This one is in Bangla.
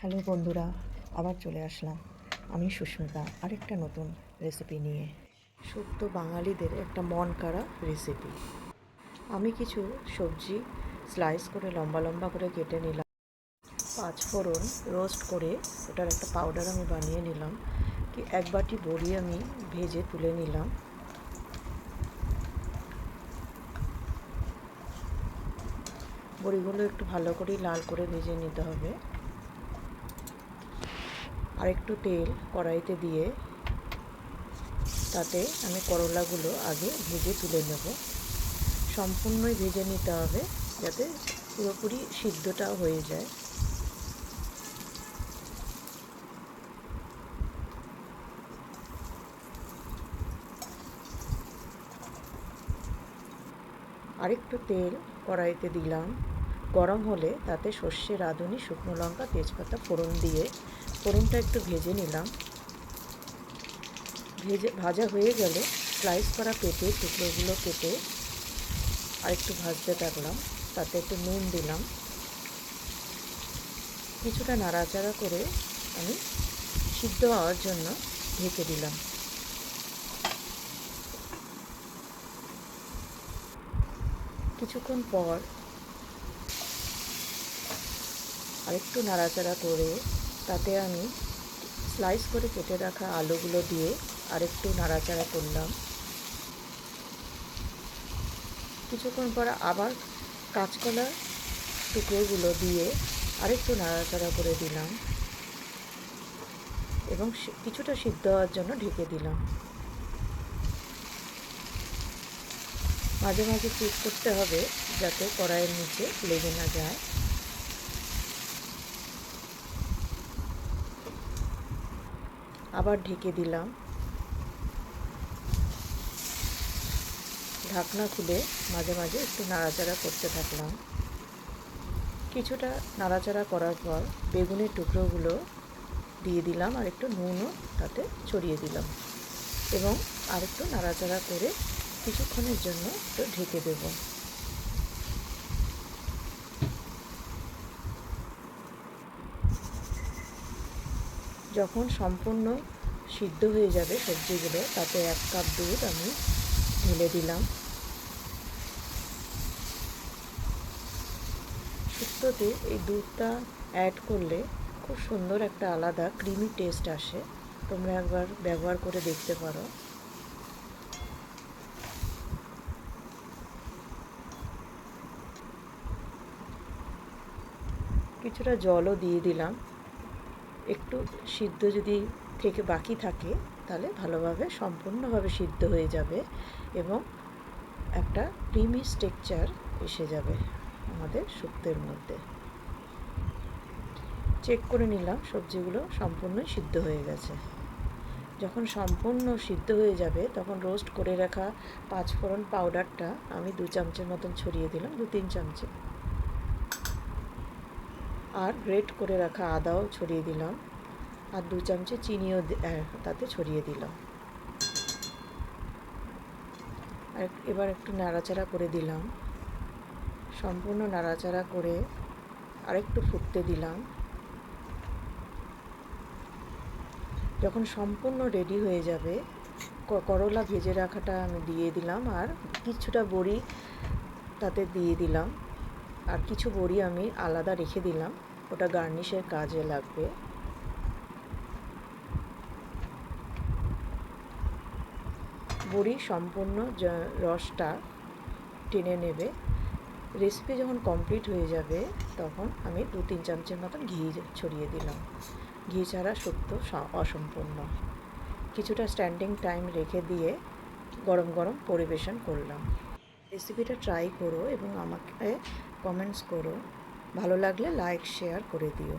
হ্যালো বন্ধুরা, আবার চলে আসলাম আমি সুস্মিতা আরেকটা নতুন রেসিপি নিয়ে। শুক্তো বাঙালিদের একটা মন কাড়া রেসিপি। আমি কিছু সবজি স্লাইস করে লম্বা লম্বা করে কেটে নিলাম। 5 ফোড়ন রোস্ট করে ওটার একটা পাউডার আমি বানিয়ে নিলাম। এক বাটি বড়ি আমি ভেজে তুলে নিলাম। বড়িগুলো একটু ভালো করে লাল করে ভেজে নিতে হবে। আর একটু তেল কড়াইতে দিয়ে তাতে আমি করলাগুলো আগে ভেজে তুলে নেব। সম্পূর্ণই ভেজে নিতে হবে যাতে পুরোপুরি সিদ্ধটা হয়ে যায়। আরেকটু তেল কড়াইতে দিলাম। গরম হলে তাতে সর্ষে, রাঁধুনি, শুকনো লঙ্কা, তেজপাতা ফোড়ন দিয়ে ফোড়নটা একটু ভেজে নিলাম। ভাজা হয়ে গেলে স্লাইস করা পেঁপে টুকরোগুলো কেটে আরেকটু ভাজতে থাকলাম। তাতে একটু নুন দিলাম। কিছুটা নাড়াচাড়া করে আমি সিদ্ধ হওয়ার জন্য ঢেকে দিলাম। কিছুক্ষণ পর আরেকটু নাড়াচাড়া করে তাতে আমি স্লাইস করে কেটে রাখা আলুগুলো দিয়ে আরেকটু নাড়াচাড়া করলাম। কিছুক্ষণ পর আবার কাঁচকলার টুকরোগুলো দিয়ে আরেকটু নাড়াচাড়া করে দিলাম এবং কিছুটা সিদ্ধ হওয়ার জন্য ঢেকে দিলাম। মাঝে মাঝে চেক করতে হবে যাতে কড়াইয়ের নিচে লেগে না যায়। আবার ঢেকে দিলাম। ঢাকনা খুলে মাঝে মাঝে একটু নাড়াচাড়া করতে থাকলাম। কিছুটা নাড়াচাড়া করার পর বেগুনের টুকরোগুলো দিয়ে দিলাম আর একটু নুনও তাতে ছড়িয়ে দিলাম এবং আরেকটু নাড়াচাড়া করে কিছুক্ষণের জন্য একটু ঢেকে দেব। যখন সম্পূর্ণ সিদ্ধ হয়ে যাবে সবজিগুলো তাতে 1 কাপ দুধ আমি ঢেলে দিলাম। শুক্তোতে এই দুধটা অ্যাড করলে খুব সুন্দর একটা আলাদা ক্রিমি টেস্ট আসে। তোমরা একবার ব্যবহার করে দেখতে পারো। কিছুটা জলও দিয়ে দিলাম। একটু সিদ্ধ যদি থেকে বাকি থাকে তাহলে ভালোভাবে সম্পূর্ণভাবে সিদ্ধ হয়ে যাবে এবং একটা ক্রিমি টেক্সচার এসে যাবে আমাদের শুক্তোর মধ্যে। চেক করে নিলাম সবজিগুলো সম্পূর্ণই সিদ্ধ হয়ে গেছে। যখন সম্পূর্ণ সিদ্ধ হয়ে যাবে তখন রোস্ট করে রাখা 5 ফোড়ন পাউডারটা আমি 2 চামচের মতন ছড়িয়ে দিলাম, 2-3 চামচে। আর গ্রেট করে রাখা আদাও ছড়িয়ে দিলাম আর 2 চামচে চিনিও তাতে ছড়িয়ে দিলাম। আর এবার একটু নাড়াচাড়া করে দিলাম। সম্পূর্ণ নাড়াচাড়া করে আরেকটু ফুটতে দিলাম। যখন সম্পূর্ণ রেডি হয়ে যাবে করলা ভেজে রাখাটা আমি দিয়ে দিলাম আর কিছুটা বড়ি তাতে দিয়ে দিলাম আর কিছু বড়ি আমি আলাদা রেখে দিলাম, ওটা গার্নিশের কাজে লাগবে। বড়ি সম্পূর্ণ রসটা টেনে নেবে। রেসিপি যখন কমপ্লিট হয়ে যাবে তখন আমি 2-3 চামচের মতন ঘি ছড়িয়ে দিলাম। ঘি ছাড়া শুক্তো অসম্পূর্ণ। কিছুটা স্ট্যান্ডিং টাইম রেখে দিয়ে গরম গরম পরিবেশন করলাম। রেসিপিটা ট্রাই করো এবং আমাকে কমেন্টস করো। ভালো লাগলে লাইক শেয়ার করে দিও।